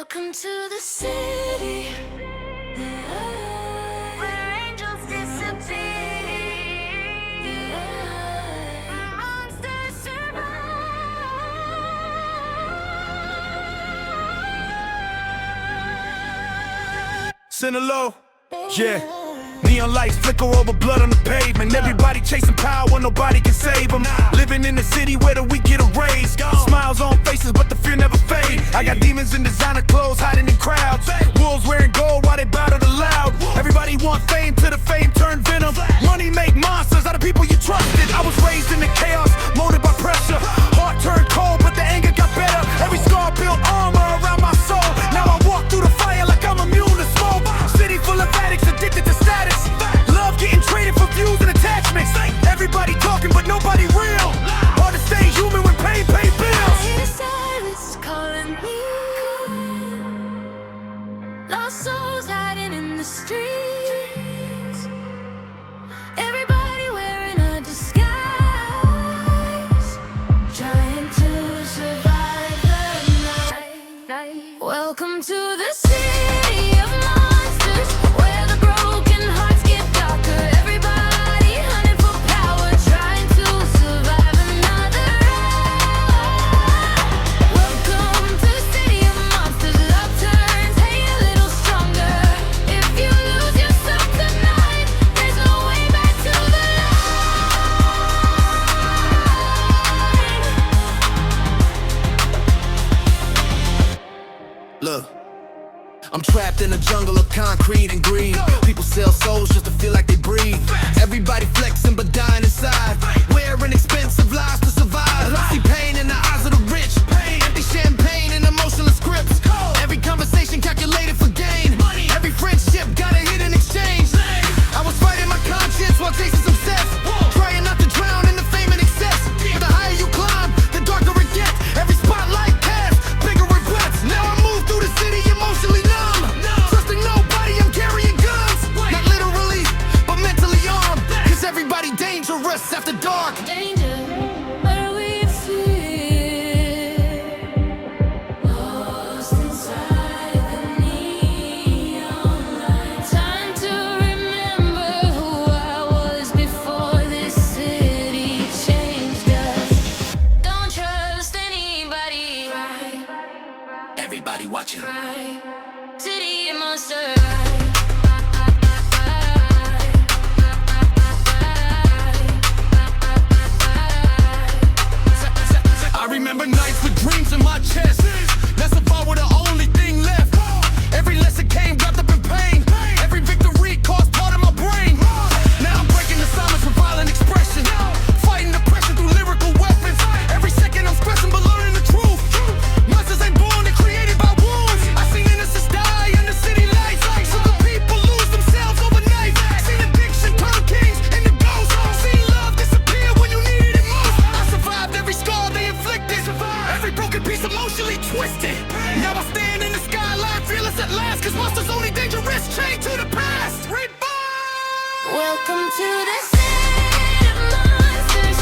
Welcome to the city where angels disappear, monsters survive. Sinaloa, yeah. Neon lights flicker over blood on the pavement. Everybody chasing power, nobody can save them. Living in the city where the weak get a raise. Smiles on faces, but the fear never fades. I got demons in designer clothes hiding in crowds. Wolves wearing gold while they bow to the loud. Everybody want fame till the fame turn venom. Money make monsters out of people you trusted. I was raised in the chaos, molded by pressure. Heart turned cold, but the anger got better. Every scar built armor around my soul. Now I walk through the fire like I'm immune to smoke. City full of addicts addicted to status. Love getting traded for views and attachments. Everybody talking but nobody real. Hard to stay human when pain pay bills. I hear silence calling me. Lost souls hiding in the streets. Everybody wearing a disguise, trying to survive the night. Welcome to the city of monsters, where the broken hearts get darker. Everybody hunting for power, trying to survive another ride. Welcome to the city of monsters. Love turns hate a little stronger. If you lose yourself tonight, there's no way back to the light. Look, I'm trapped in a jungle of concrete and green. People sell souls just to feel like they breathe. Everybody flexing but dying inside, wearing expensive lies to survive. I see pain in the eyes of the rich, empty champagne and emotionless scripts. Every conversation calculated for gain. Every friendship got a hidden exchange. I was fighting my conscience while chasing success, trying not to drown in the fame and excess. But the higher you climb, the darker it gets. Every spotlight casts bigger regrets. Now I move through the city emotionally numb, trusting nobody, I'm carrying guns. Not literally, but mentally armed, cause everybody dangerous after dark. Danger, what do we fear? Lost inside the neon light. Time to remember who I was before this city changed us. Don't trust anybody. Everybody watching. City monster. I remember nights with dreams in my chest. That's if I were the only thing left. Every lesson came wrapped up in pain. Every victory caused part of my brain. Now I'm breaking the silence with violent expression, fighting depression through lyrical weapons. Every second I'm stressing but learning the truth. Monsters ain't born, they're created by wounds. I seen innocents die under city lights. So the people lose themselves overnight. Seen addiction turn kings into ghosts. Seen love disappear when you needed it most. I survived every scar they inflicted, every broken piece emotionally twisted. Now I stand in the skyline, fearless at last, cause monsters only dangerous, chained to the past. Welcome to the city of monsters.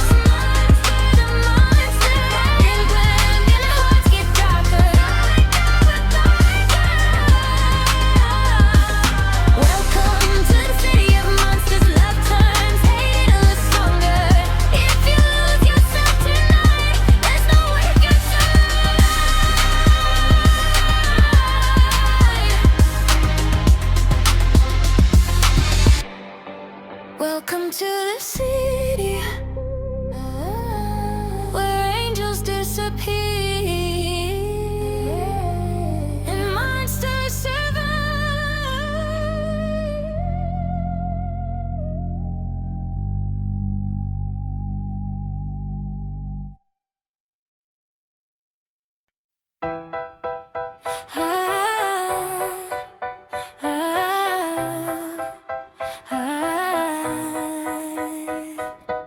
The monsters and hearts get darker. Welcome to the city of monsters. Love turns hate a little stronger. If you lose yourself tonight, there's no way you can survive. Welcome to the city where angels disappear and monsters survive.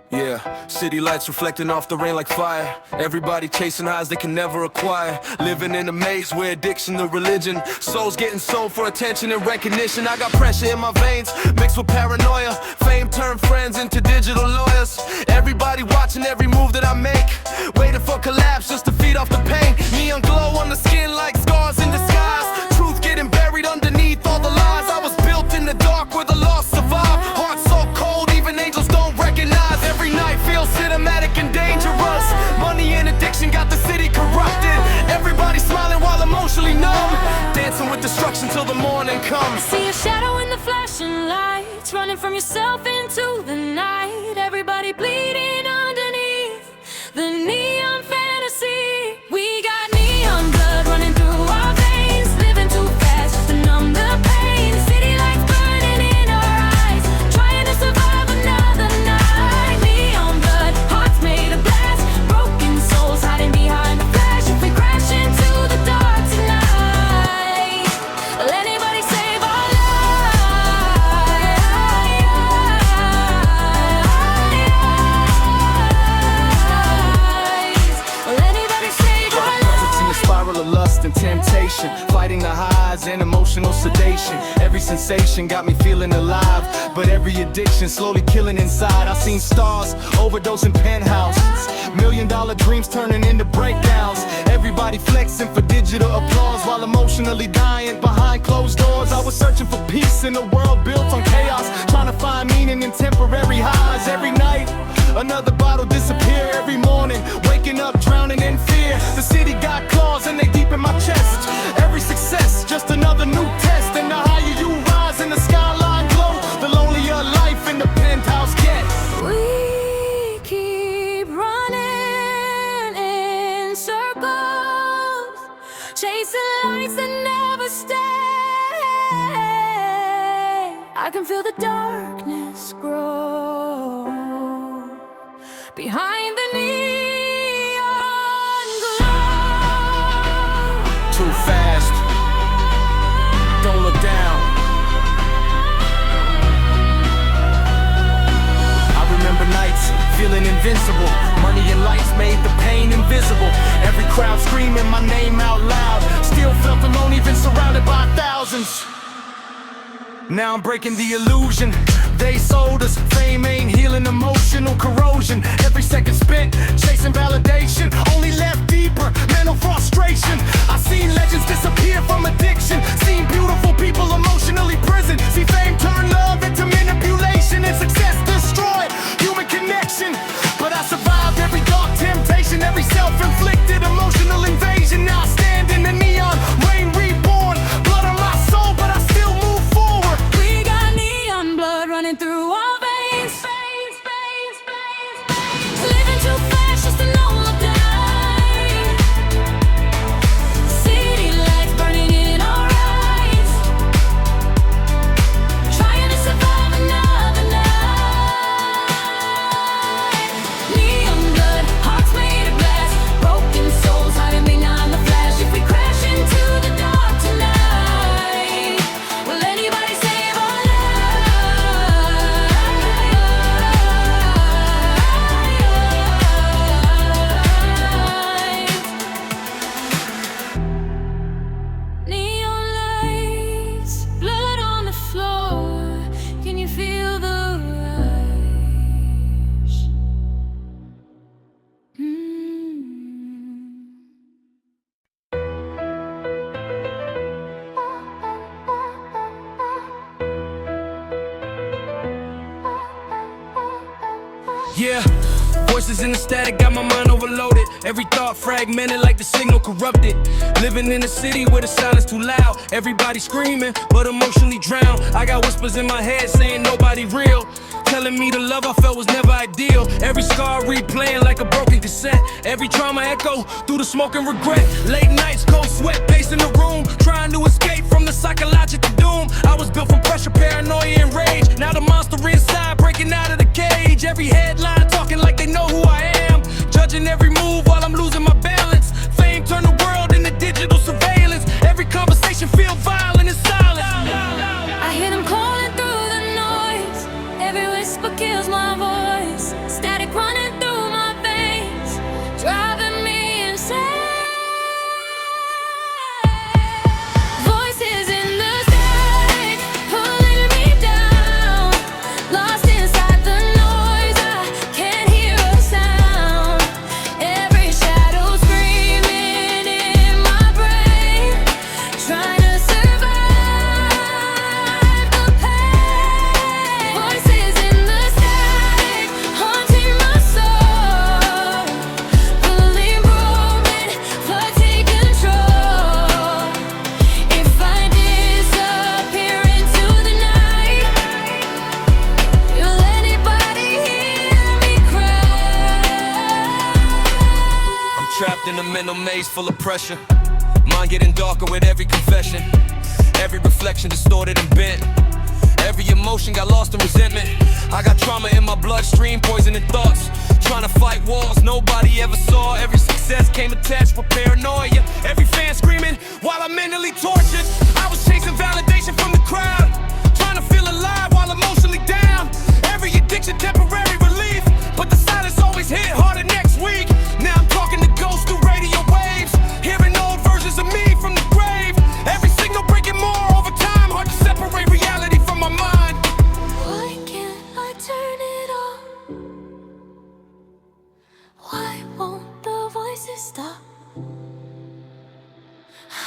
Yeah, city lights reflecting off the rain like fire. Everybody chasing highs they can never acquire. Living in a maze where addiction to religion. Souls getting sold for attention and recognition. I got pressure in my veins mixed with paranoia. Fame turned friends into digital lawyers. Everybody watching every move that I make, waiting for collapse just to feed off the pain. Neon glow on the skin like scars in disguise. works until the morning comes. See a shadow in the flashing lights, running from yourself into the night. Everybody bleeding underneath the neon fantasy. We got neon blood running through our veins, living too fast just to numb the pain. City lights burning in our eyes, trying to survive another night. Neon blood, hearts made of glass, broken souls hiding behind the flash. If we crash into the dark tonight, will anybody save our lives? Will anybody save our lives? In the spiral of lust and temptation, fighting the highs and emotional sedation. Every sensation got me feeling alive, but every addiction slowly killing inside. I seen stars overdosing penthouses, $1,000,000 dreams turning into breakdowns. Everybody flexing for digital applause while emotionally dying behind closed doors. I was searching for peace in a world built on chaos, trying to find meaning in temporary highs. Every night another bottle disappear. Every morning waking up drowning in fear. The city got claws and they deep in my chest. Every success just another new test. And the higher you rise and the skyline glow, the lonelier life in the penthouse gets. We keep running in circles, chasing lights that never stay. I can feel the darkness grow behind the neon glow. Too fast, don't look down. I remember nights feeling invincible. Money and lights made the pain invisible. Every crowd screaming my name out loud. Still felt alone even surrounded by thousands. Now I'm breaking the illusion. They sold us fame, ain't healing emotional corrosion. Every second spent chasing validation only left deeper mental frustration. I seen legends disappear from addiction, seen beautiful people emotionally prisoned. See fame turn love into manipulation, and success destroy human connection. But I survived every dark temptation, every self-inflicted emotional invasion. Now I stand in the neon rain reborn, blood on my soul, but I still move forward. We got neon blood running through our veins, living too fast just to know the night. City lights burning in our eyes, trying to survive another night. Neon blood, hearts made of glass, broken souls hiding behind the flash. If we crash into the dark tonight, will anybody save our lives? Neon lights, blood on the floor. Can you feel the rush? Yeah, voices in the static got my mind overloaded. Every thought fragmented like the signal corrupted. Living in a city where the silence too loud. Everybody screaming but emotionally drowned. I got whispers in my head saying nobody real, telling me the love I felt was never ideal. Every scar replaying like a broken cassette. Every trauma echo through the smoke and regret. Late nights, cold sweat, pacing the room, trying to escape from the psychological doom. I was built from pressure, paranoia, and rage. Now the monster inside breaking out of the cage. Every headline talking like they know who I am, judging every move while I'm losing my balance. Fame turned the world into digital surveillance. Every conversation feel violent and silent. I hear them calling through the noise. Every whisper kills my voice. Static running through my veins, driving me insane. Voices in the static, pulling me down. Lost inside the noise, I can't hear a sound. Every shadow screaming in my brain, trying to survive. days full of pressure. Mind getting darker with every confession. Every reflection distorted and bent. Every emotion got lost in resentment. I got trauma in my bloodstream, poisoning thoughts. Trying to fight wars nobody ever saw. Every success came attached with paranoia. Every fan screaming while I'm mentally tortured. I was chasing validation from the crowd, trying to feel alive while emotionally down. Every addiction temporary relief, but the silence always hit harder next week. Now I'm talking to ghosts through radio waves, hearing old versions of me from the grave. Every signal breaking more over time, hard to separate reality from my mind. Why can't I turn it off? Why won't the voices stop?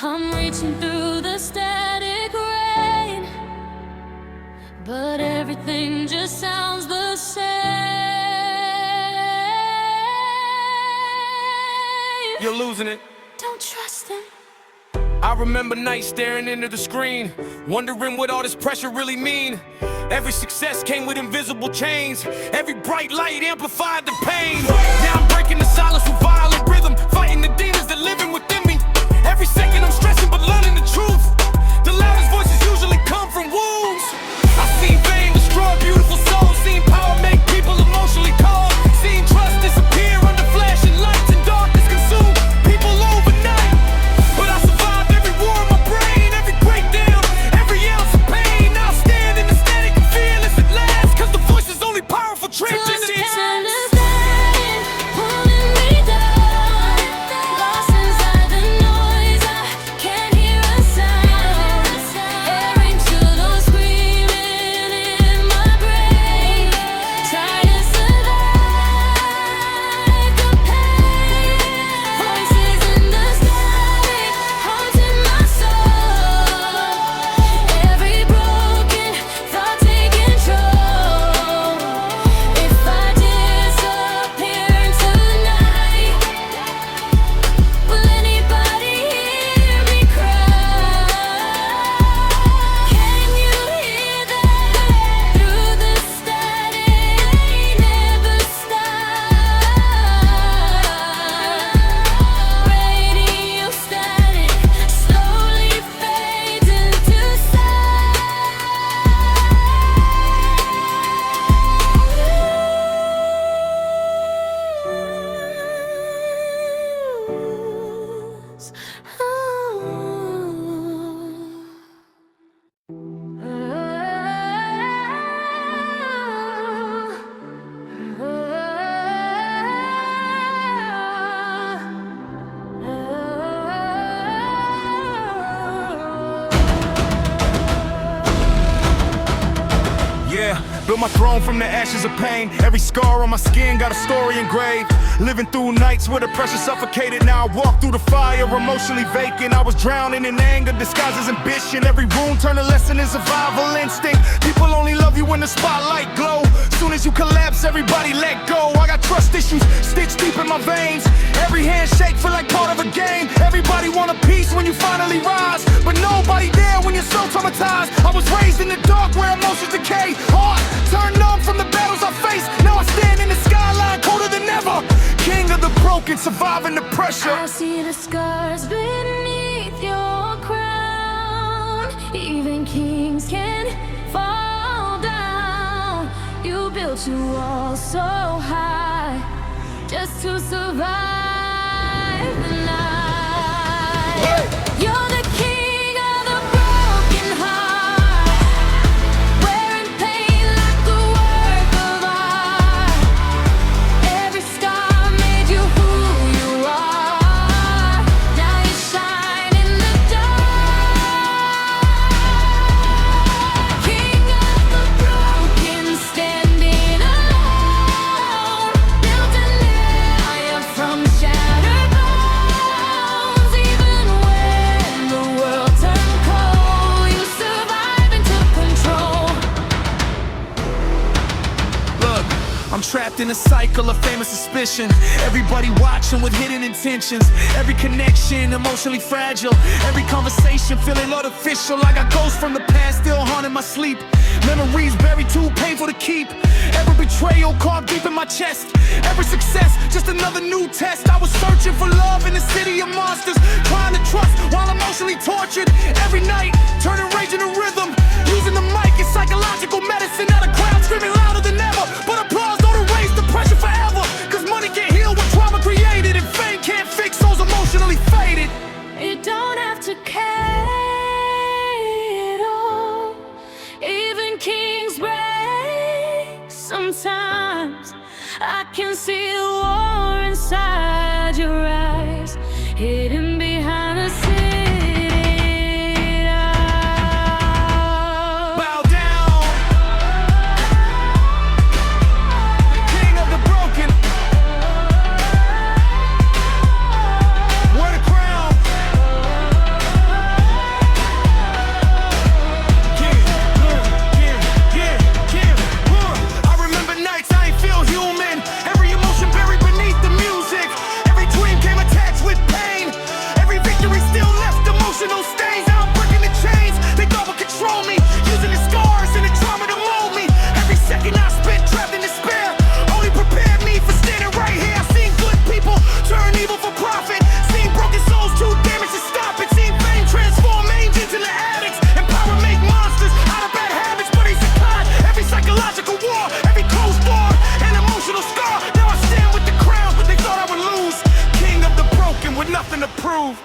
I'm reaching through the static rain, but everything just sounds the same. You're losing it. Don't trust him. I remember nights staring into the screen, wondering what all this pressure really mean. Every success came with invisible chains. Every bright light amplified the pain. Now I'm breaking the silence with violent rhythm, fighting the demons that living within me. Every second I'm stressing but learning the truth. The loudest voices usually come from wounds. I've seen fame destroy beautiful souls, seen power make people emotionally cold, seen trust disappear under flashing lights and darkness consume people overnight. But I survived every war in my brain, every breakdown, every ounce of pain. Now I stand in the static and fearless at last, cause the voice is only powerful transition. Built my throne from the ashes of pain. Every scar on my skin got a story engraved. Living through nights where the pressure suffocated. Now I walk through the fire, emotionally vacant. I was drowning in anger, disguised as ambition. Every wound turned a lesson in survival instinct. People only love you when the spotlight glow. Soon as you collapse, everybody let go. I got trust issues stitched deep in my veins. Every handshake feel like part of a game. Everybody want a piece when you finally rise, but nobody there when you're so traumatized. I was raised in the dark where emotions decay. Heart turned numb from the battles I faced. Now I stand in the skyline colder than ever. King of the broken, surviving the pressure. I see the scars beneath your crown. Even kings can fall down. You built your walls so high just to survive the night. Hey. You're the king of the broken heart, wearing pain like a work of art. Every scar made you who you are. Now you shine in the dark. King of the broken, standing alone, built an empire from shattered bones. Trapped in a cycle of fame and suspicion. Everybody watching with hidden intentions. Every connection emotionally fragile. Every conversation feeling artificial. I got ghosts from the past still haunting my sleep. Memories buried too painful to keep. Every betrayal carved deep in my chest. Every success just another new test. I was searching for love in a city of monsters, trying to trust while emotionally tortured. Every night turning rage into rhythm. Using the mic as psychological medicine. At a crowd screaming louder than ever. But applause don't erase the pressure forever. Cause money can't heal what trauma created, and fame can't fix souls emotionally faded. You don't have to carry it all. Even kings break sometimes. I can see the war inside your eyes, hidden behind a city. Bow down, king of the broken. Wear the crown. I remember nights I ain't feel human. Every emotion buried beneath the music. Every dream came attached with pain. Every victory still left emotional stains. Now I'm breaking the chains they thought would control me, using the scars and the trauma to mold me. Every second I spent trapped in despair only prepared me for standing right here. I've seen good people turn evil for profit. Seen broken souls too damaged to stop it. Seen fame transform angels into addicts, and power make monsters out of bad habits. But he's a god. Every psychological war, every closed door, an emotional scar. Now I stand with the crown they thought I would lose. King of the broken with nothing to prove.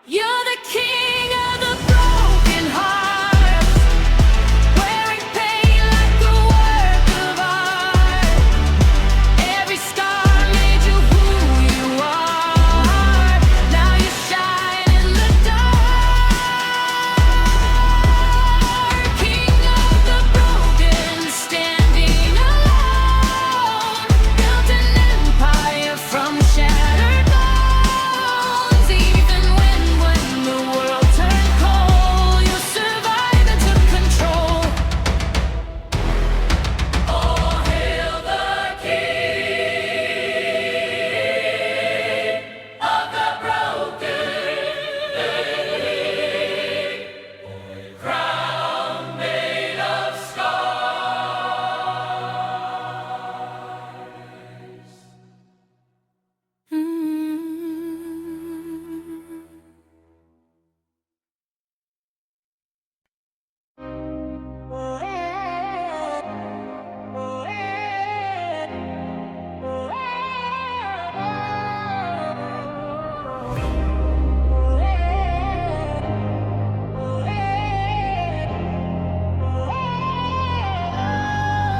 You're the king of the broken heart, wearing pain like a work of art. Every scar made you who you are. Now you shine in the dark. King of the broken, standing alone. Built an empire from shattered bones. Even when the world turned cold, you survived and took control. All hail the king of the broken, crown made of scars.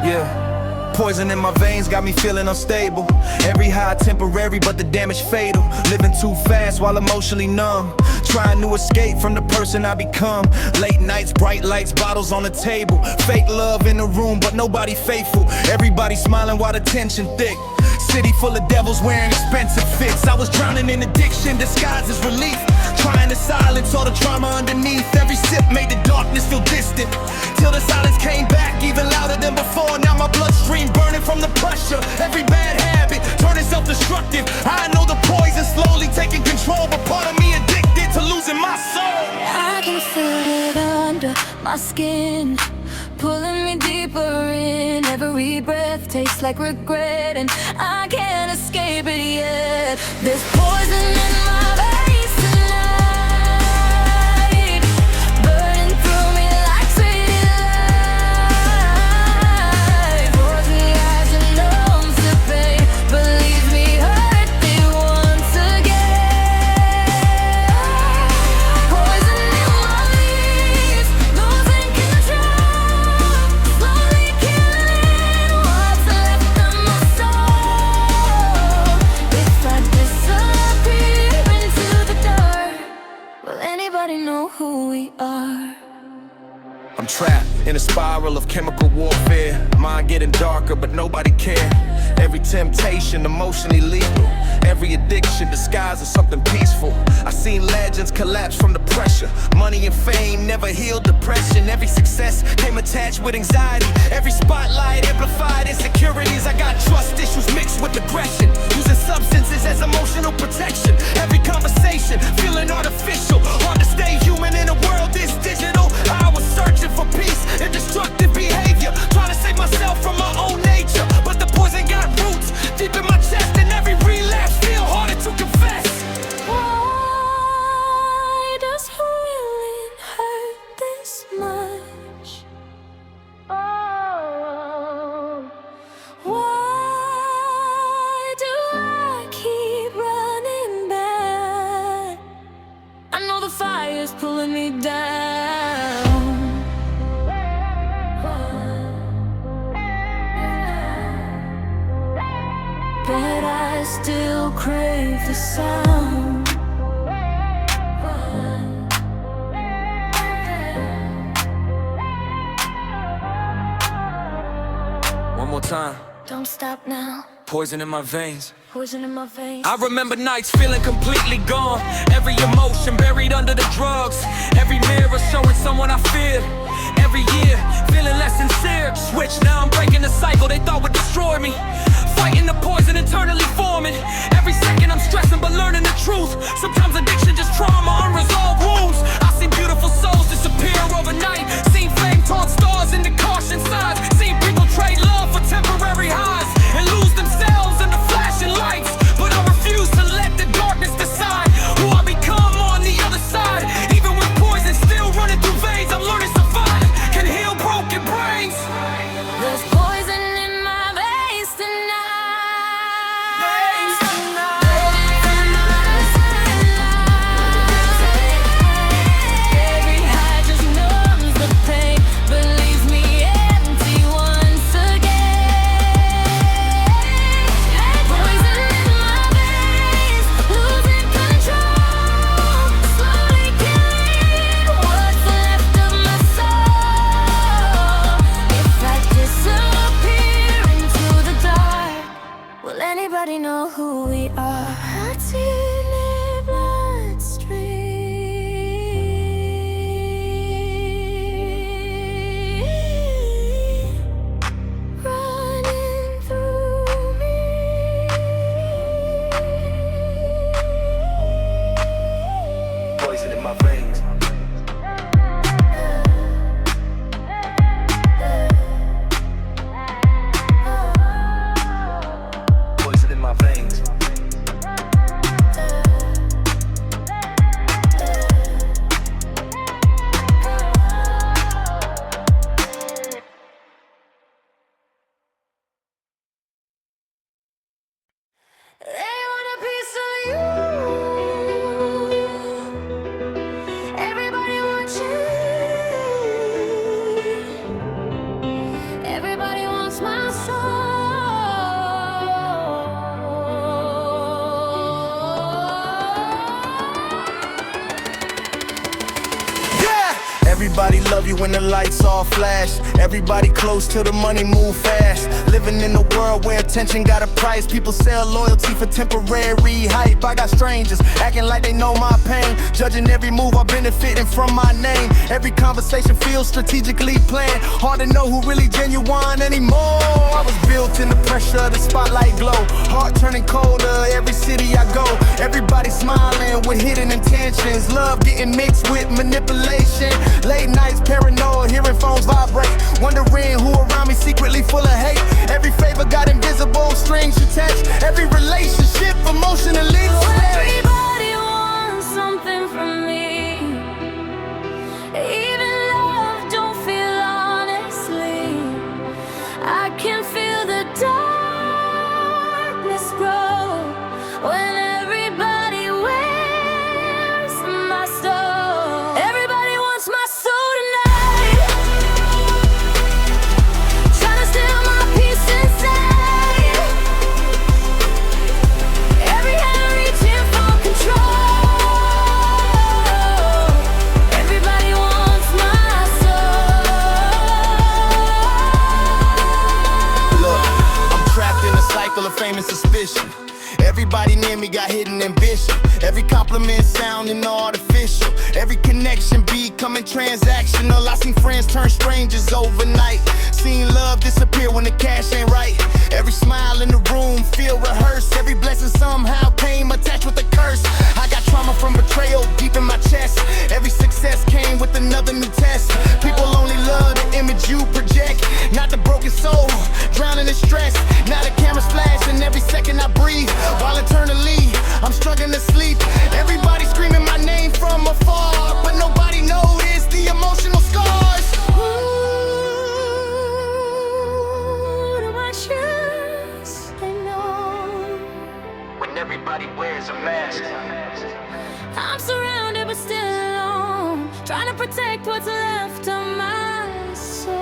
Yeah. Poison in my veins got me feeling unstable. Every high temporary, but the damage fatal. Living too fast while emotionally numb. Trying to escape from the person I become. Late nights, bright lights, bottles on the table. Fake love in the room, but nobody faithful. Everybody smiling while the tension thick. City full of devils wearing expensive fits. I was drowning in addiction, disguised as relief. Trying to silence all the trauma underneath. Every sip made the darkness feel distant, till the silence came back even louder than before. Now my bloodstream burning from the pressure. Every bad habit turning self-destructive. I know the poison slowly taking control, but part of me addicted to losing my soul. I can feel it under my skin, pulling me deeper in. Every breath tastes like regret, and I can't escape it yet. There's poison in my veins tonight, burning through me like city light. Poison lies and numbs the pain, but leaves me hurt it once again. Poison in my leaves, losing control, slowly killing what's left of my soul. If I disappear into the dark, will anybody know who we are? I'm trapped in a spiral of chemical warfare. Mind getting darker, but nobody care. Every temptation emotionally lethal. Every addiction disguised as something peaceful. I seen legends collapse from the pressure. Money and fame never healed depression. Every success came attached with anxiety. Every spotlight amplified insecurities. I got trust issues mixed with aggression. Using substances as emotional protection. Every conversation feeling artificial. Hard to stay human in a world this digital. I was searching for peace in destructive behavior, trying to save myself from my own nature. But the poison got roots deep in my chest, and every relapse feel harder to confess. Why does healing hurt this much? Oh, why do I keep running back? I know the fire's pulling me down, but I still crave the sound. One more time. Don't stop now. Poison in my veins. Poison in my veins. I remember nights feeling completely gone. Every emotion buried under the drugs. Every mirror showing someone I feared. Every year feeling less sincere. Switch, now I'm breaking the cycle they thought would destroy me. Fighting the poison internally forming. Every second I'm stressing but learning the truth. Sometimes addiction just trauma, unresolved wounds. I seen beautiful souls disappear overnight. Seen flame torn stars into caution signs. Seen people trade love for temporary highs and lose themselves in the flashing lights. But I refuse to let the darkness decide who I become on the other side. Even with poison still running through veins, I'm learning survive can heal broken brains. There's poison in my veins tonight. Every high just numbs the pain, but leaves me empty once again. Poison in my veins, losing control, slowly killing what's left of my soul. If I disappear into the dark, will anybody know who we are? Hearts in their bloodstream, running through me. Poison in my veins. Poison in my veins. They want a piece of you. Everybody wants you. Everybody wants my Yeah! Everybody love you when the lights all flash. Everybody close till the money move fast. Living in a world where attention got a price. People sell loyalty for temporary hype. I got strangers acting like they know my pain, judging every move I'm benefiting from my name. Every conversation feels strategically planned. Hard to know who really genuine anymore. I was built in the pressure of the spotlight glow. Heart turning colder every city I go. Everybody smiling with hidden intentions. Love getting mixed with manipulation. Late nights paranoid, hearing phones vibrate. Wondering who around me secretly full of hate. Every favor got invisible strings attached. Every relationship emotionally Everybody wants something from me. Even love don't feel honestly. I can feel the darkness grow when everybody wears my soul. Everybody wants my soul tonight. Trying to steal my peace inside. Every hand reaching for control. Everybody wants my soul. Look, I'm trapped in a cycle of fame and suspicion. Everybody near me got hidden ambition. Every compliment sounding artificial. Every connection becoming transactional. I seen friends turn strangers overnight. Seen love disappear when the cash ain't right. Every smile in the room feel rehearsed. Every blessing somehow came attached with a curse. I got trauma from betrayal deep in my chest. Every success came with another new test. People only love the image you project, not the broken soul drowning in stress. Now the camera's flashing every second I breathe, while internally I'm struggling to sleep. Everybody screaming my name from afar, but nobody noticed the emotional scars. Who do I trust? I know When everybody wears a mask, I'm surrounded but still alone, trying to protect what's left of my soul.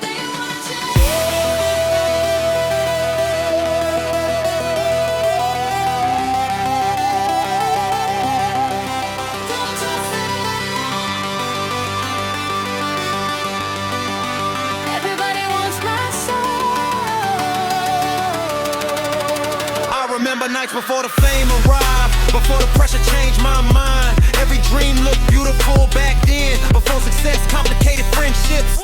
They want to don't trust them. Everybody wants my soul. I remember nights before the fame arrived, before the pressure changed my mind. Every dream looked beautiful back then, before success complicated friendships.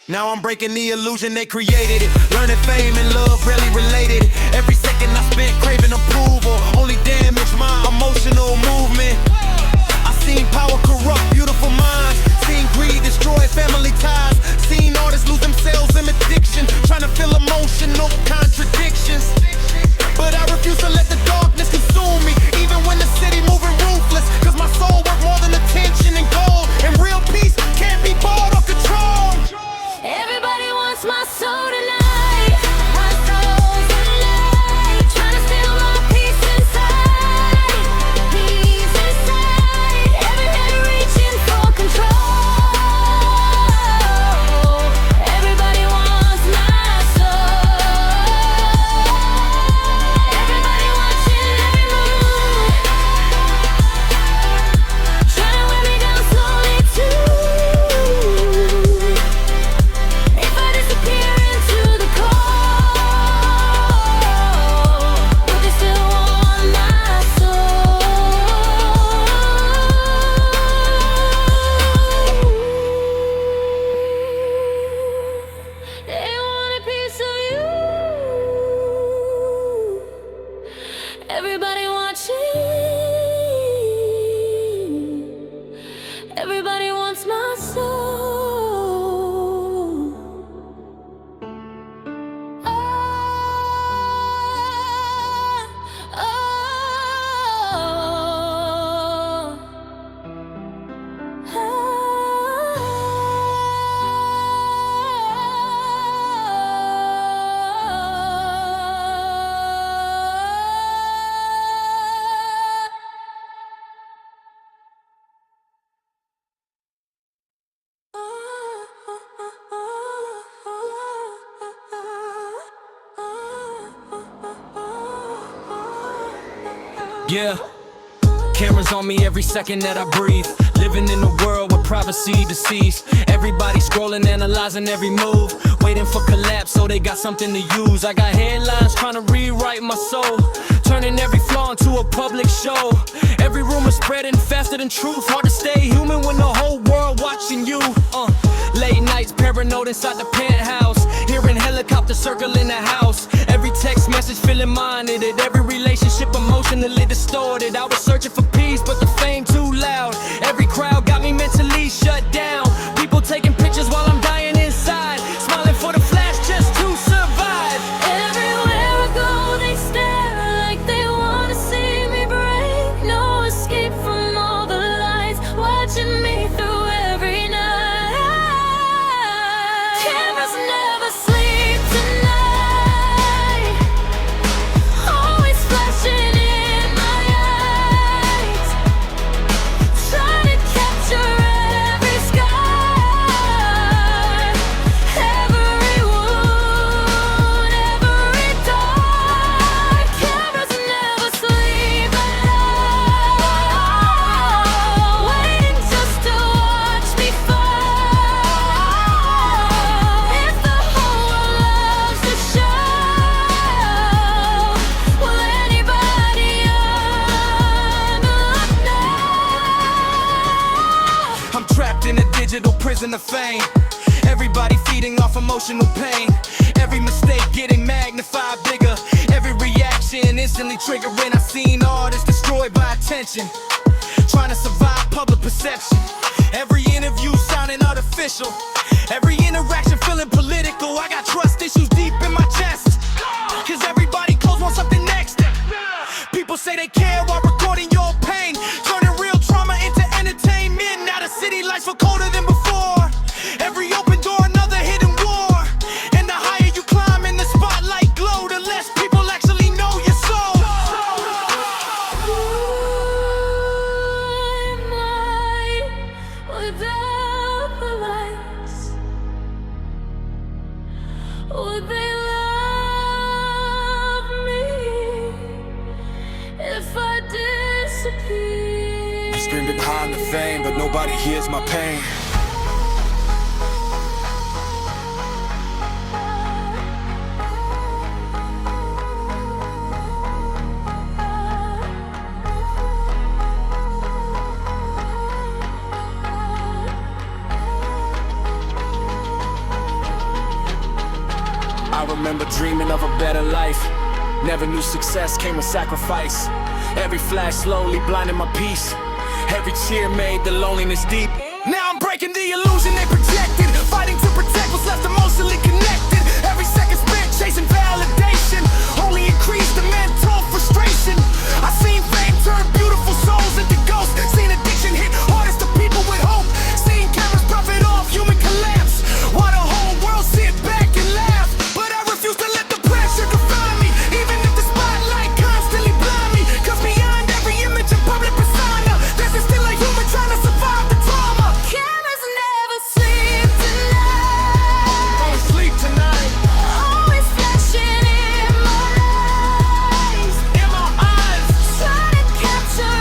Now I'm breaking the illusion they created it, learning fame and love rarely related. Every second I spent craving approval only damaged my emotional movement. I seen power corrupt beautiful minds, seen greed destroy family ties, seen artists lose themselves in addiction, trying to fill emotional contradictions. But I refuse to let the darkness consume me, even when the city moving ruthless. Cause my soul worth more than attention and gold, and real peace can't be bought or controlled. Everybody wants my soul tonight. My soul's alive, trying to steal my peace inside. Peace inside. Every head reaching for control. Everybody wants my soul. Everybody watching every move, trying to wear me down slowly too. If I disappear into the cold, will they still want my soul? They want a piece of you. Everybody watching. Everybody wants my soul. Oh, oh, Yeah, cameras on me every second that I breathe. Living in a world where privacy deceased. Everybody scrolling, analyzing every move, waiting for collapse so they got something to use. I got headlines trying to rewrite my soul, turning every flaw into a public show. Every rumor spreading faster than truth. Hard to stay human when the whole world watching you. Late nights paranoid inside the penthouse, hearing helicopters circling the house. Every text message feeling monitored, every relationship emotionally distorted. I was searching for peace, but the fame too loud. Every crowd got me mentally shut down. People taking pictures while I'm dying inside, smiling for the flash just to survive. everywhere I go, they stare like they wanna see me break. No escape from all the lights watching me through every night. Cameras never sleep tonight, always flashing in my eyes. digital prison of fame. Everybody feeding off emotional pain. Every mistake getting magnified bigger. Every reaction instantly triggering. I've seen artists destroyed by attention, trying to survive public perception. Every interview sounding artificial. Every interaction feeling political. I got trust issues deep in my chest, cause everybody close wants something next. People say they care while recording your pain, turning real trauma into entertainment. Now the city lights feel colder than before. Every open door another hidden war. And the higher you climb in the spotlight glow, the less people actually know your soul. Who am I without the lights? Would they love me if I disappear? Screaming behind the fame, but nobody hears my pain. I remember dreaming of a better life. Never knew success came with sacrifice. Every flash slowly blinded my peace. Every tear made the loneliness deep. Now I'm breaking the illusion they projected, fighting to protect what's left emotionally connected. Every second spent chasing validation only increased the mental frustration. I seen fame turn beautiful souls into ghosts. Seen addiction hit hardest to people with hope. Seen cameras profit off human collapse, while the whole world sit back and laugh. But I refuse to let the pressure define me, even if the spotlight constantly blind me. Cause beyond every image and public persona, there's still a human trying to survive the trauma. Cameras never sleep tonight. Don't sleep tonight. Always flashing in my eyes. In my eyes. Trying to capture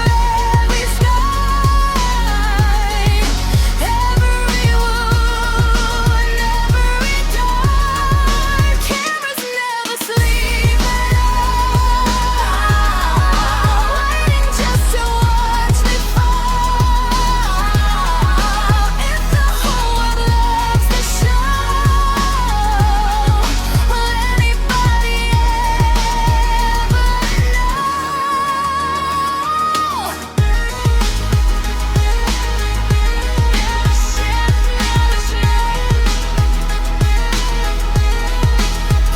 every sky, every wound, every dark. Cameras never sleep at all, waiting just to watch me fall. If the whole world loves the show, will anybody ever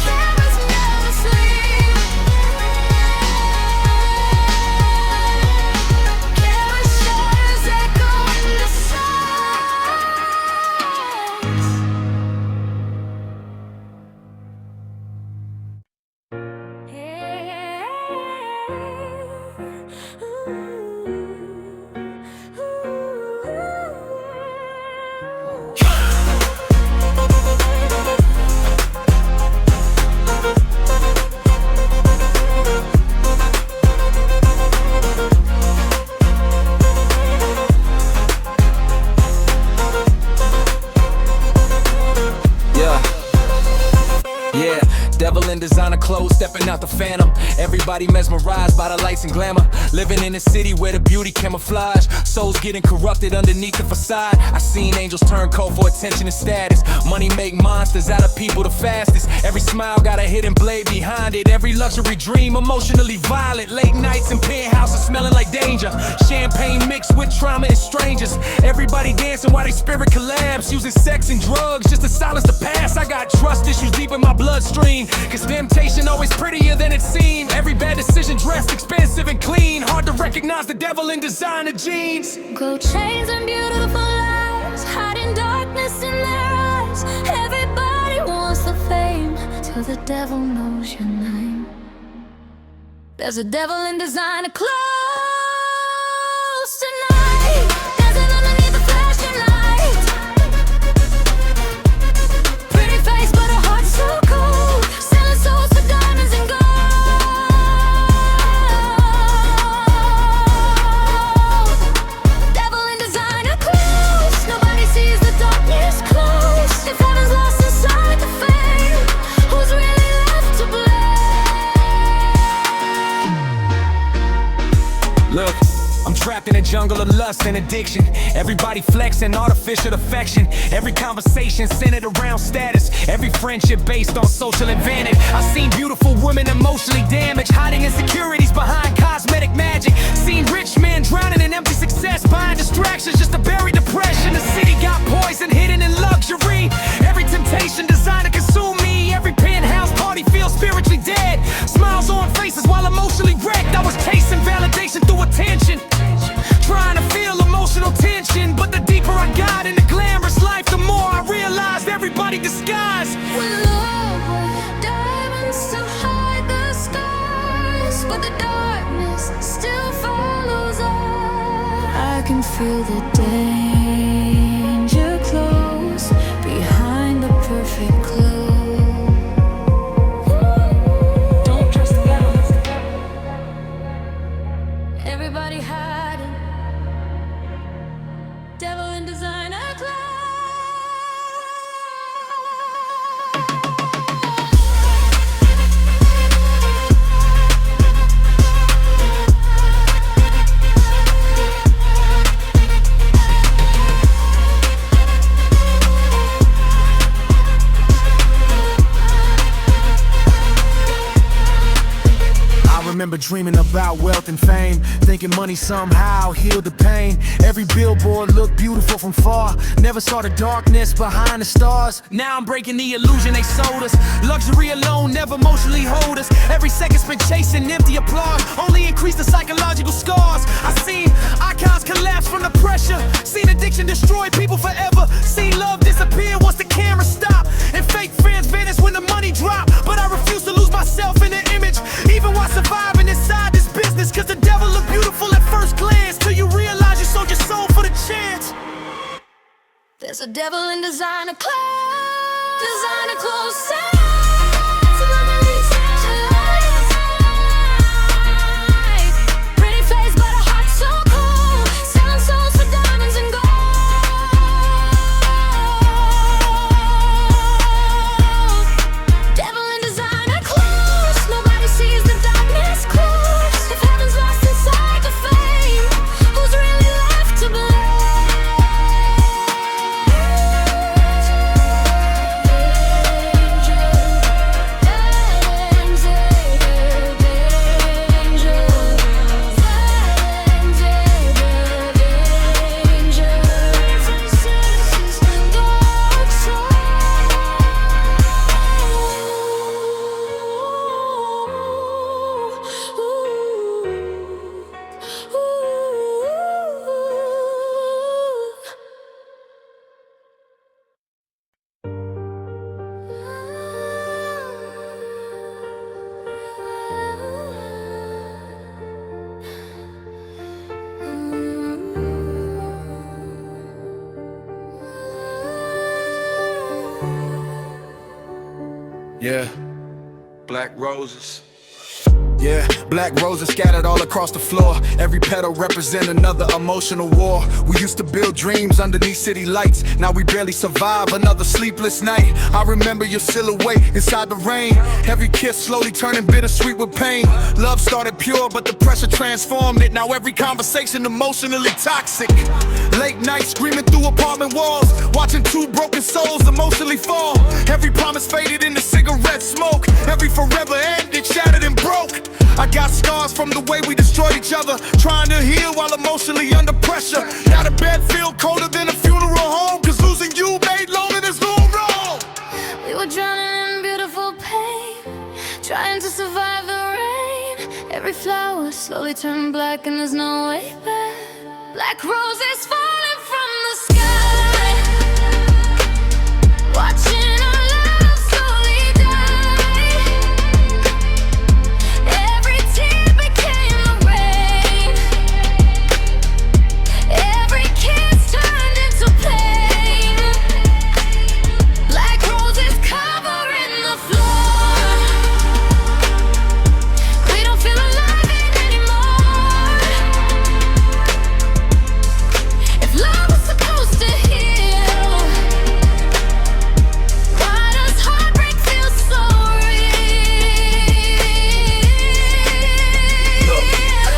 Cameras never sleep. Camera shadows echo in the Yeah, devil in designer clothes, stepping out the phantom. Everybody mesmerized by the lights and glamour. Living in a city where the beauty camouflage. Souls getting corrupted underneath the facade. I seen angels turn cold for attention and status. Money make monsters out of people the fastest. Every smile got a hidden blade behind it. Every luxury dream emotionally violent. Late nights in penthouses smelling like danger. Champagne mixed with trauma and strangers. Everybody dancing while they spirit collabs. Using sex and drugs just to silence the past. I got trust issues deep in my bloodstream. Cause temptation always prettier than it seemed. Every bad decision dressed expensive and clean. Hard to recognize the devil in designer jeans. gold chains and beautiful lies, hiding darkness in their eyes. Everybody wants the fame till the devil knows your name. There's a devil in designer clothes tonight, dancing underneath the flashing lights. Pretty face but a heart so cold, selling souls for diamonds and gold. Devil in designer clothes, nobody sees the darkness close. If heaven's lost inside the fame, who's really left to blame? jungle of lust and addiction. Everybody flexing, artificial affection. Every conversation centered around status. Every friendship based on social advantage. I've seen beautiful women emotionally damaged, hiding insecurities behind cosmetic magic. Seen rich men drowning in empty success, buying distractions just to bury depression. The city got poison hidden in luxury. Every temptation designed to consume me. Every penthouse party feels spiritually dead. Smiles on faces while emotionally wrecked. I was chasing validation through attention, trying to feel emotional tension. But the deeper I got in the glamorous life, the more I realized everybody disguised. When love with diamonds to hide the scars, but the darkness still follows us. I can feel the danger close behind the perfect clothes. Don't trust the balance. Everybody hiding. Devil in designer clothes. Remember dreaming about wealth and fame, thinking money somehow healed the pain. Every billboard looked beautiful from far, never saw the darkness behind the stars. Now I'm breaking the illusion they sold us. Luxury alone never emotionally hold us. Every second spent chasing empty applause only increased the psychological scars. I seen icons collapse from the pressure, seen addiction destroy people forever, seen love disappear once the camera stopped, and fake friends vanish when the money dropped. But I refuse to lose myself in the image, even while surviving inside this business. Cause the devil look beautiful at first glance, till you realize you sold your soul for the chance. There's a devil in designer clothes. Designer clothes. Pretty face, but a heart so cold. Selling souls for diamonds and gold. Devil in designer clothes. Nobody sees the darkness close. If heaven's lost inside the fame, who's really left to blame? Yeah, Black roses. yeah, black roses scattered all across the floor. Every petal represent another emotional war. We used to build dreams underneath city lights. Now we barely survive another sleepless night. I remember your silhouette inside the rain. Every kiss slowly turning bittersweet with pain. Love started pure, but the pressure transformed it. Now every conversation emotionally toxic. Late nights screaming through apartment walls, watching two broken souls emotionally fall. Every promise faded into cigarette smoke. Every forever ended, shattered and broke. I got scars from the way we destroyed each other, trying to heal while emotionally under pressure. Now the bed feel colder than a funeral home, cause losing you made loneliness loom wrong. We were drowning in beautiful pain, trying to survive the rain. Every flower slowly turned black and there's no way back. Black roses falling from the sky, watching our love slowly die. Every tear became a rain. Every kiss turned into pain. Black roses covering the floor. We don't feel alive anymore. If love was supposed to heal, why does heartbreak feel so real?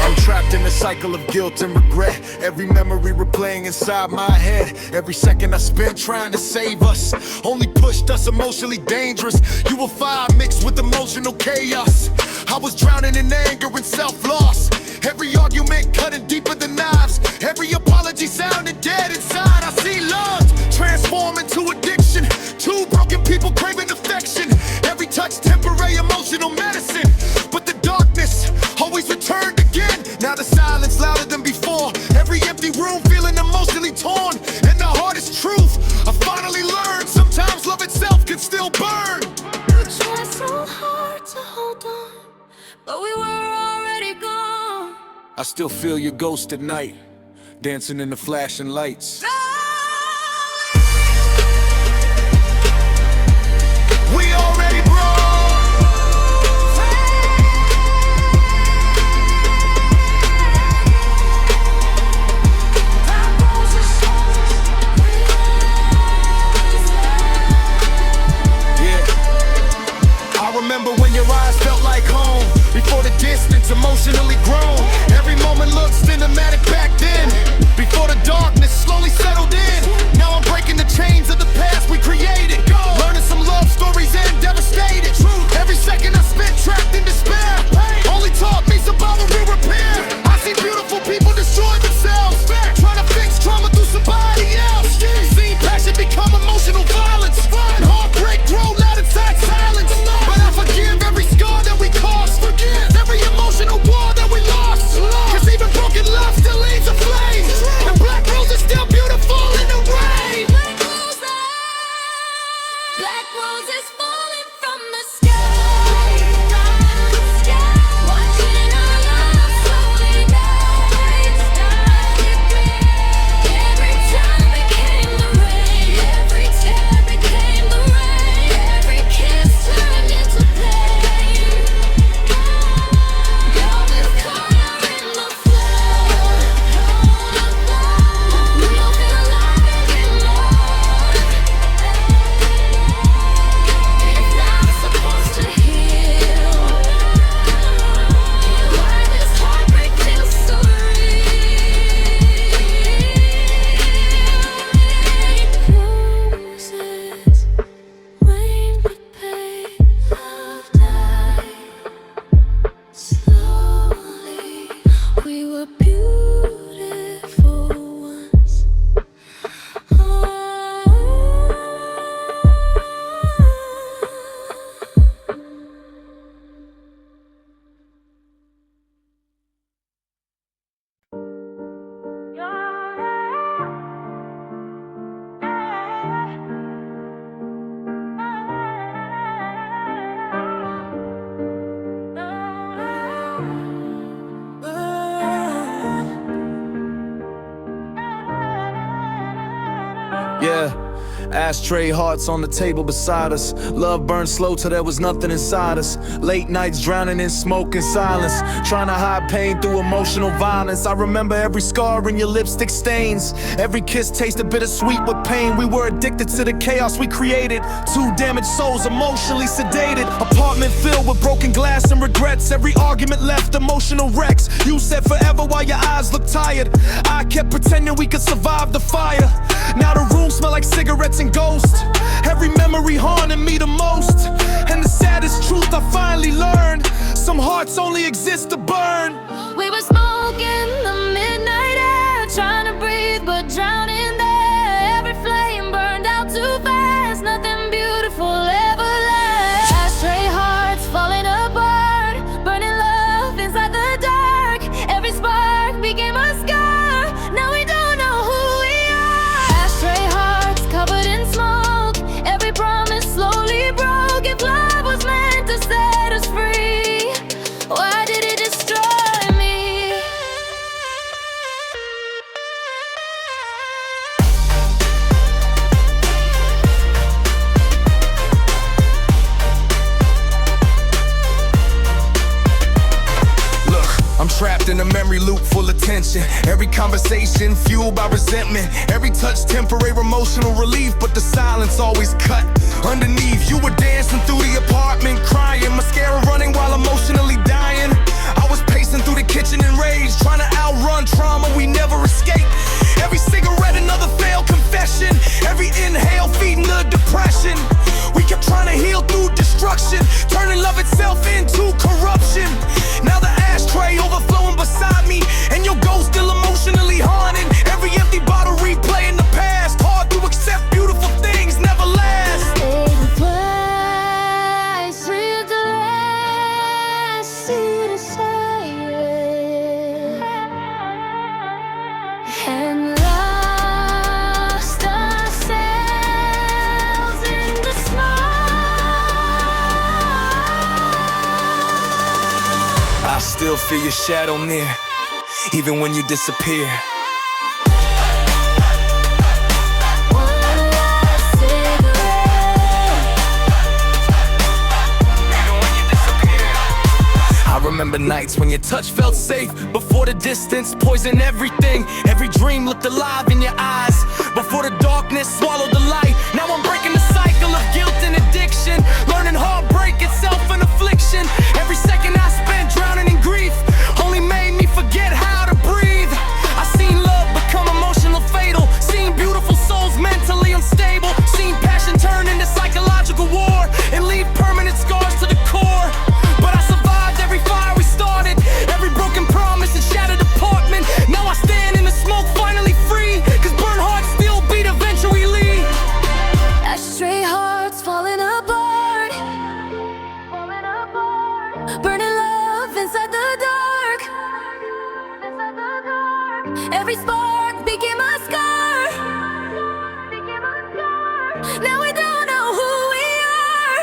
I'm trapped in a cycle of guilt and regret. Every memory replaying inside my head. Every second I spent trying to save us only pushed us emotionally dangerous. You were fire mixed with emotional chaos. I was drowning in anger and self-loss. Every argument cutting deeper than knives. Every apology sounded dead inside. I see love transform into addiction. Two broken people craving affection. Every touch temporary emotional medicine. But the darkness always returned again. Now the silence louder than before. Every empty room feeling emotionally torn. And the hardest truth I finally learned. Sometimes love itself can still burn. Try so hard to hold on, but we were already gone. I still feel your ghost at night, dancing in the flashing lights. We already remember when your eyes felt like home. Before the distance emotionally grown. Every moment looked cinematic back then. Before the darkness slowly settled in. Now I'm breaking the chains of the past we created. Learning some love stories and devastated. Every second I spent trapped in despair only taught me survival and repair. I see beautiful people destroy themselves, trying to fix trauma through somebody else. Seen passion become emotional violence. Heartbreak grow loud inside silence. But I forgive every scar that we caused. Every emotional war that we lost. Cause even broken love still leaves a flame. And black roses still beautiful in the rain. Black roses falling from the sky. Watching our love slowly die. Every time became the rain. Every tear became the rain. Every kiss turned into pain. God is color in the flow. We'll feel alive again, Lord. It's not supposed to heal. Why this heartbreak feels so real? Roses, rain with pain, love died. Slowly, we were beautiful once. Yeah, ashtray hearts on the table beside us. Love burned slow till there was nothing inside us. Late nights drowning in smoke and silence, trying to hide pain through emotional violence. I remember every scar in your lipstick stains. Every kiss tasted bittersweet with pain. We were addicted to the chaos we created. Two damaged souls emotionally sedated. Apartment filled with broken glass and regrets. Every argument left emotional wrecks. You said forever while your eyes looked tired. I kept pretending we could survive the fire. Now the room smell like cigarettes and ghosts. Every memory haunting me the most. And the saddest truth I finally learned, some hearts only exist to burn. We were smoking the midnight air, trying to breathe but drowning there. Every flame burned out too fast, nothing beautiful ever left. Ashtray hearts falling apart, burning love inside the dark. Every spark became a scar, now we don't know who we are. Ashtray hearts covered in smoke, every promise slowly broke. If love was meant to set us free, why did it destroy me? I'm trapped in a memory loop full of tension. Every conversation fueled by resentment. Every touch temporary emotional relief, but the silence always cut underneath. You were dancing through the apartment crying, mascara running while emotionally dying. I was pacing pacing through the kitchen in rage, trying to outrun trauma we never escape. Every cigarette another failed confession, every inhale feeding the depression. We kept trying to heal through destruction, turning love itself into corruption. Now the ashtray overflowing beside me, and your ghost still emotionally haunting. Every empty bottle replaying the past, hard to accept beautiful things never last. Pay the price, read the last, see the siren, and lost ourselves in the smile. I still feel your shadow near, even when you disappear. One last cigarette. I remember nights when your touch felt safe. Before the distance poisoned everything. Every dream looked alive in your eyes. Before the darkness swallowed the light. Now I'm breaking the cycle of guilt and addiction, learning heartbreak itself an affliction. Every second I spent drowning in grief only made me forget how to breathe. I seen love become emotional fatal, seen beautiful souls mentally unstable, seen passion turn into psychological war and leave permanent scars to the core. But I survived every fire we started, every broken promise and shattered apartment. Now I stand in the smoke, finally free, cause burnt hearts still beat eventually. Ashtray hearts falling apart, burning love inside the dark. Every spark became a scar. Now we don't know who we are.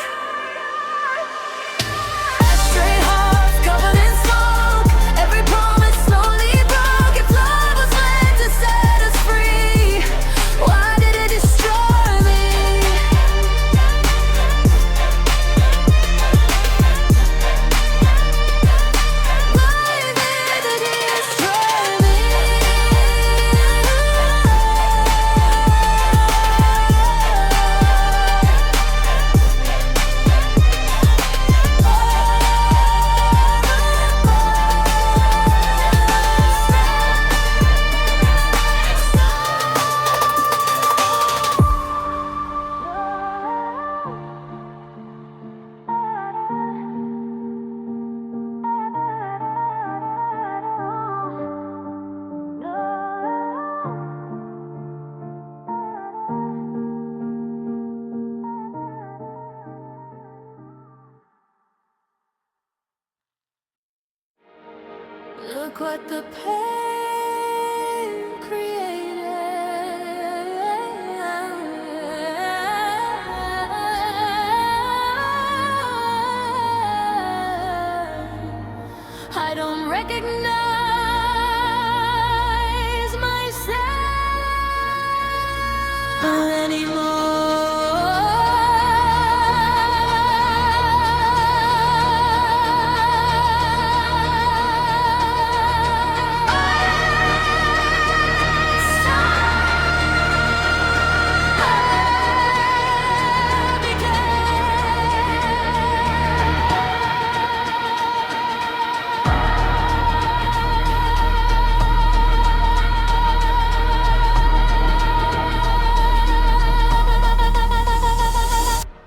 Ashtray hearts covered in smoke, every promise slowly broke. If love was meant to set us free, why did it destroy me? Why did it destroy me? Look what the pain created. I don't recognize myself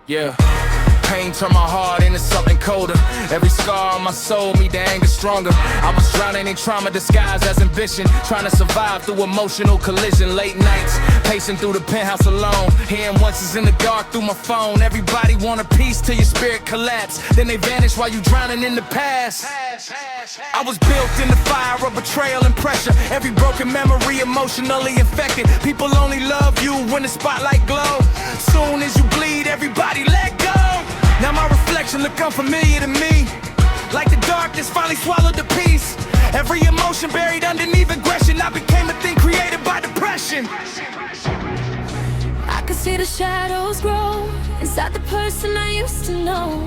Yeah, pain turned my heart into something colder. Every scar on my soul made the anger stronger. I was drowning in trauma disguised as ambition, trying to survive through emotional collision. Late nights, pacing through the penthouse alone, hearing voices in the dark through my phone. Everybody want a piece till your spirit collapse, then they vanish while you drowning in the past. I was built in the fire of betrayal and pressure. Every broken memory emotionally infected. People only love you when the spotlight glow. Soon as you bleed, everybody let go. Now my reflection look unfamiliar to me, like the darkness finally swallowed the peace. Every emotion buried underneath aggression, I became a thing created by depression. I could see the shadows grow inside the person I used to know.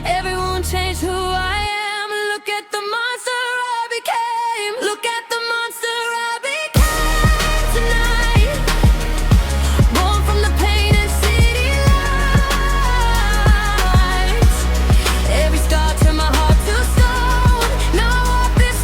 Everyone changed who I am. Look at the monster I became. Look at the monster I became tonight. Born from the pain and city lights. Every scar turned my heart to stone. Now I walk this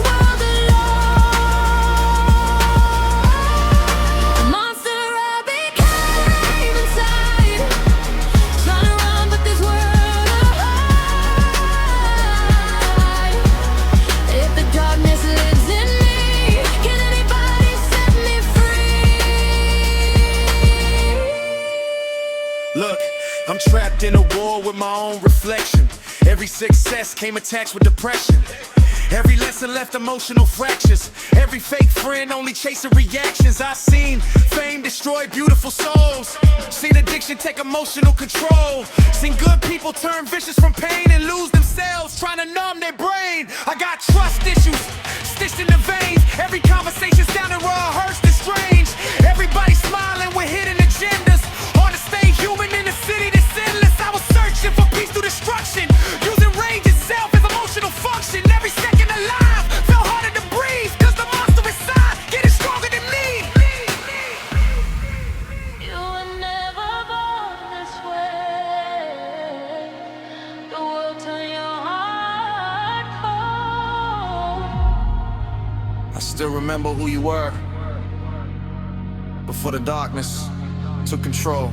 with my own reflection. Every success came attached with depression. Every lesson left emotional fractures. Every fake friend only chasing reactions. I seen fame destroy beautiful souls. Seen addiction take emotional control. Seen good people turn vicious from pain and lose themselves trying to numb their brain. I got trust issues stitched in the veins. Every conversation sounding raw, rehearsed and strange. Everybody smiling with hidden agendas. Hard to stay human in a city that's endless. I was searching for peace through destruction, using rage itself as emotional function. Every second alive felt harder to breathe, cause the monster inside getting stronger than me. You were never born this way. The world turned your heart cold. I still remember who you were before the darkness took control.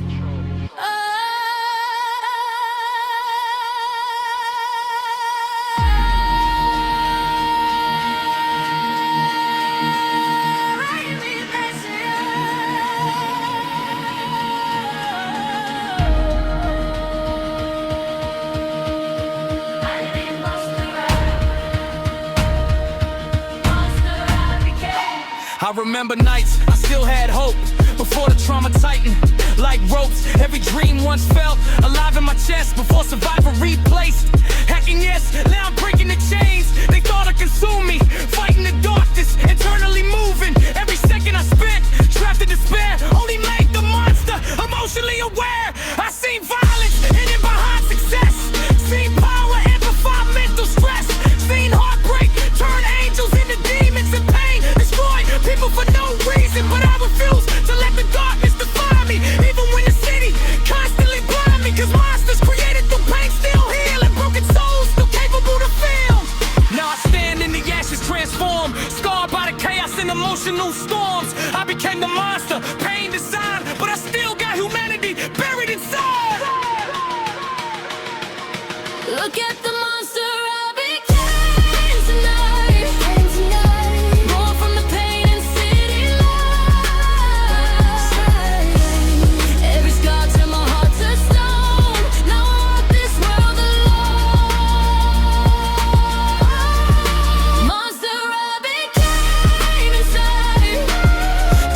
I remember nights I still had hope before the trauma tightened like ropes. Every dream once felt alive in my chest before survivor replaced. Hacking yes, now I'm breaking the chains. They thought I'd consume me, fighting the darkness, internally moving. Every second I spent trapped in despair only made the monster emotionally aware. I seen violence hidden behind success, seen power amplify mental stress, seen heartbreak turn angels into demons and pain destroy people for no reason. But I refuse to let the darkness define me, even when the city constantly blind me. Cause monsters created through pain still heal, and broken souls still capable to feel. Now I stand in the ashes transformed, scarred by the chaos and emotional storms. I became the monster, pain designed, but I still got humanity buried inside. Look at the monster I became tonight. Born from the pain and city life. Every scar turned my heart to stone. Now I walk this world alone. Monster I became inside.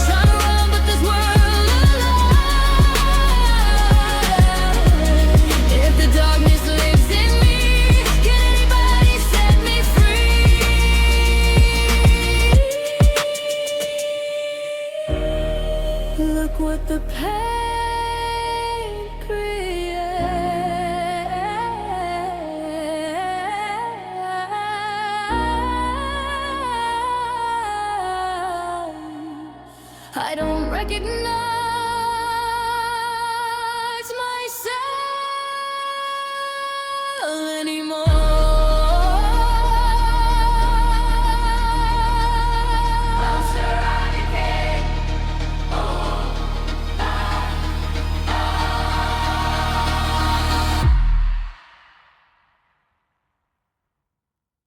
Trying to run, but this world alive. If the darkness lives in me, can anybody set me free? Look what the pain creates. I don't recognize